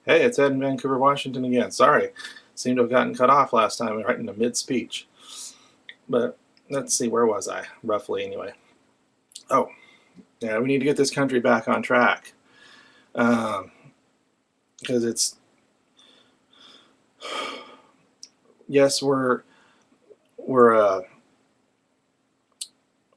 Hey, it's Ed in Vancouver, Washington again. Sorry, seemed to have gotten cut off last time right in the mid-speech. But let's see, where was I? Roughly, anyway. Oh, yeah, we need to get this country back on track. Because yes, we're a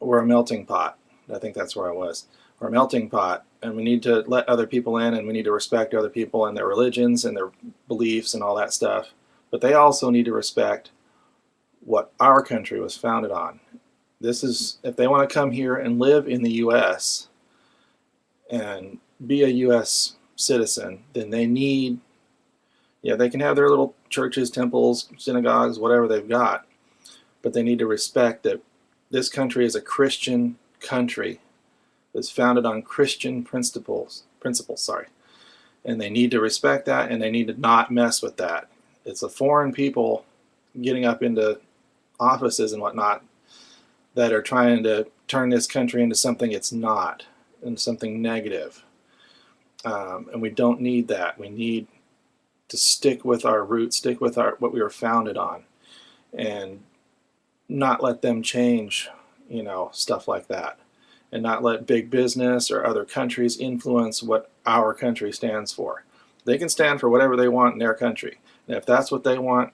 we're a melting pot. I think that's where I was. We're a melting pot, and we need to let other people in, and we need to respect other people and their religions and their beliefs and all that stuff. But they also need to respect what our country was founded on. This is, if they want to come here and live in the U.S. and be a U.S. citizen, then they need, yeah, they can have their little churches, temples, synagogues, whatever they've got, but they need to respect that this country is a Christian country that's founded on Christian principles, sorry. And they need to respect that, and they need to not mess with that. It's a foreign people getting up into offices and whatnot that are trying to turn this country into something it's not, and something negative. And we don't need that. We need to stick with our roots, stick with what we were founded on, and not let them change, stuff like that, and not let big business or other countries influence what our country stands for. They can stand for whatever they want in their country, and if that's what they want,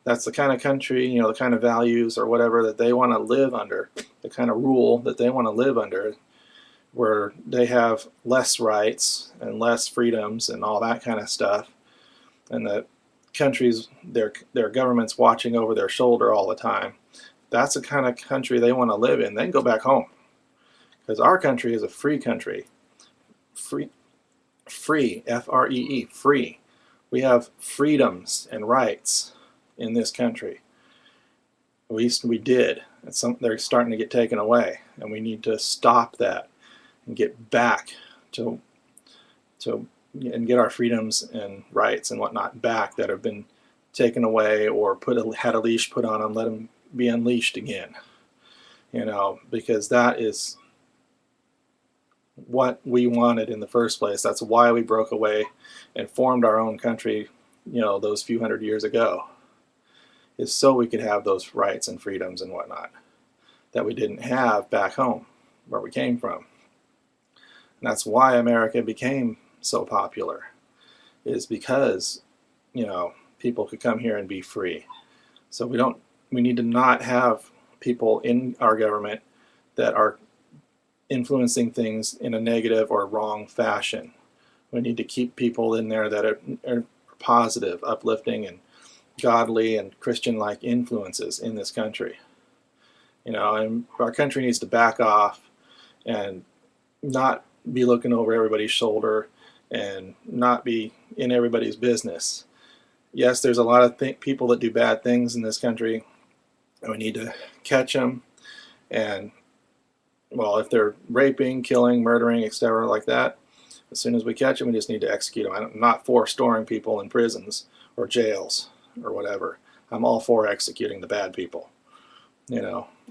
that's the kind of country, the kind of values or whatever that they want to live under, the kind of rule that they want to live under, where they have less rights and less freedoms and all that kind of stuff, and the countries, their government's watching over their shoulder all the time. That's the kind of country they want to live in. They can go back home, because our country is a free country. Free, F-R-E-E, free. We have freedoms and rights in this country. At least we did. They're starting to get taken away, and we need to stop that and get back to and get our freedoms and rights and whatnot back that have been taken away, or had a leash put on them. Let them be unleashed again. Because that is what we wanted in the first place. That's why we broke away and formed our own country, those few hundred years ago, is so we could have those rights and freedoms and whatnot that we didn't have back home where we came from. And that's why America became so popular, is because, people could come here and be free. So we need to not have people in our government that are influencing things in a negative or wrong fashion. We need to keep people in there that are positive, uplifting, and godly and Christian-like influences in this country. And our country needs to back off and not be looking over everybody's shoulder and not be in everybody's business. Yes, there's a lot of people that do bad things in this country, and we need to catch them. And, well, if they're raping, killing, murdering, etc. like that, as soon as we catch them, we just need to execute them. I'm not for storing people in prisons or jails or whatever. I'm all for executing the bad people,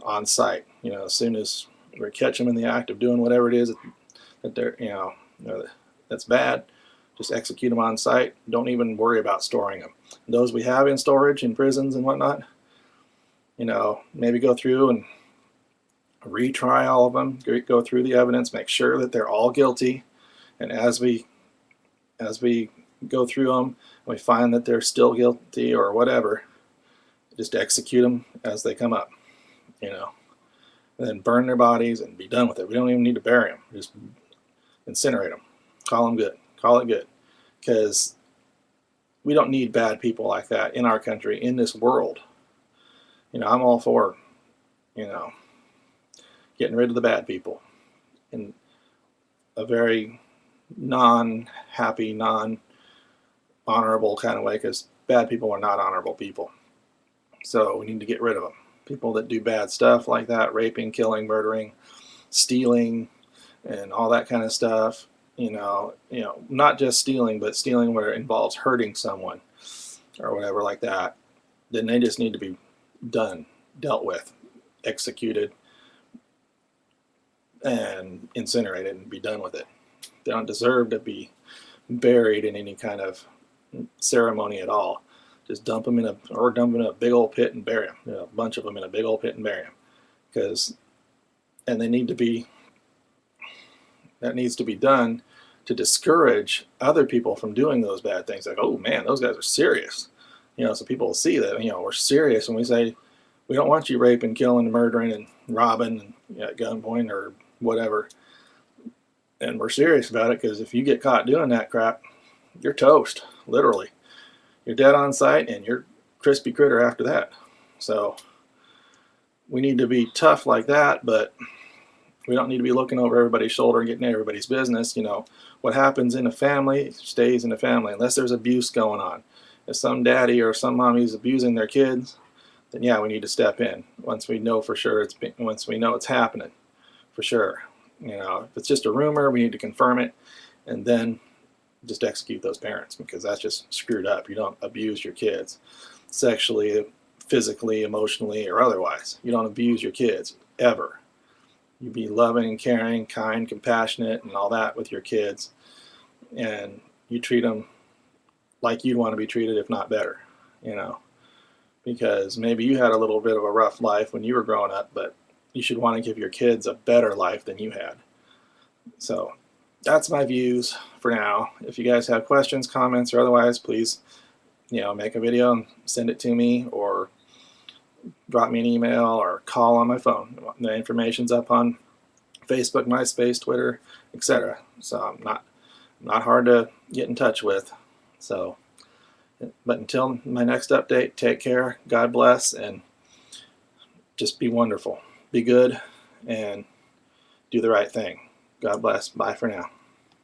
on site. As soon as we catch them in the act of doing whatever it is that they're, that's bad, just execute them on site. Don't even worry about storing them. Those we have in storage in prisons and whatnot, maybe go through and retry all of them, go through the evidence, make sure that they're all guilty, and as we go through them and we find that they're still guilty or whatever, just execute them as they come up, and then burn their bodies and be done with it. We don't even need to bury them. Just incinerate them. Call them good. Call it good. Because we don't need bad people like that in our country, in this world. I'm all for, getting rid of the bad people in a very non-happy, non-honorable kind of way, because bad people are not honorable people. So we need to get rid of them. People that do bad stuff like that, raping, killing, murdering, stealing, and all that kind of stuff, not just stealing, but stealing where it involves hurting someone or whatever like that, then they just need to be dealt with, executed, and incinerated and be done with it. They don't deserve to be buried in any kind of ceremony at all. Just dump them in a big old pit and bury them. You know, a bunch of them in a big old pit and bury them. And they need to be, that needs to be done to discourage other people from doing those bad things. Like, oh man, those guys are serious. You know, so people will see that, you know, we're serious when we say, we don't want you raping, killing, and murdering, and robbing, and, you know, at gunpoint or whatever. And we're serious about it, because if you get caught doing that crap, you're toast, literally. You're dead on sight, and you're crispy critter after that. So we need to be tough like that, but we don't need to be looking over everybody's shoulder and getting everybody's business. You know, what happens in a family stays in a family, unless there's abuse going on. If some daddy or some mommy is abusing their kids, then yeah, we need to step in once we know for sure once we know it's happening for sure. You know, if it's just a rumor, we need to confirm it, and then just execute those parents, because that's just screwed up. You don't abuse your kids sexually, physically, emotionally, or otherwise. You don't abuse your kids ever. You be loving and caring, kind, compassionate, and all that with your kids, and you treat them like you'd want to be treated, if not better. You know, because maybe you had a little bit of a rough life when you were growing up, but you should want to give your kids a better life than you had. So that's my views for now. If you guys have questions, comments, or otherwise, please, you know, make a video and send it to me, or drop me an email, or call on my phone. The information's up on Facebook, MySpace, Twitter, etc. So I'm not hard to get in touch with. So, but until my next update, take care, God bless, and just be wonderful. Be good and do the right thing. God bless. Bye for now.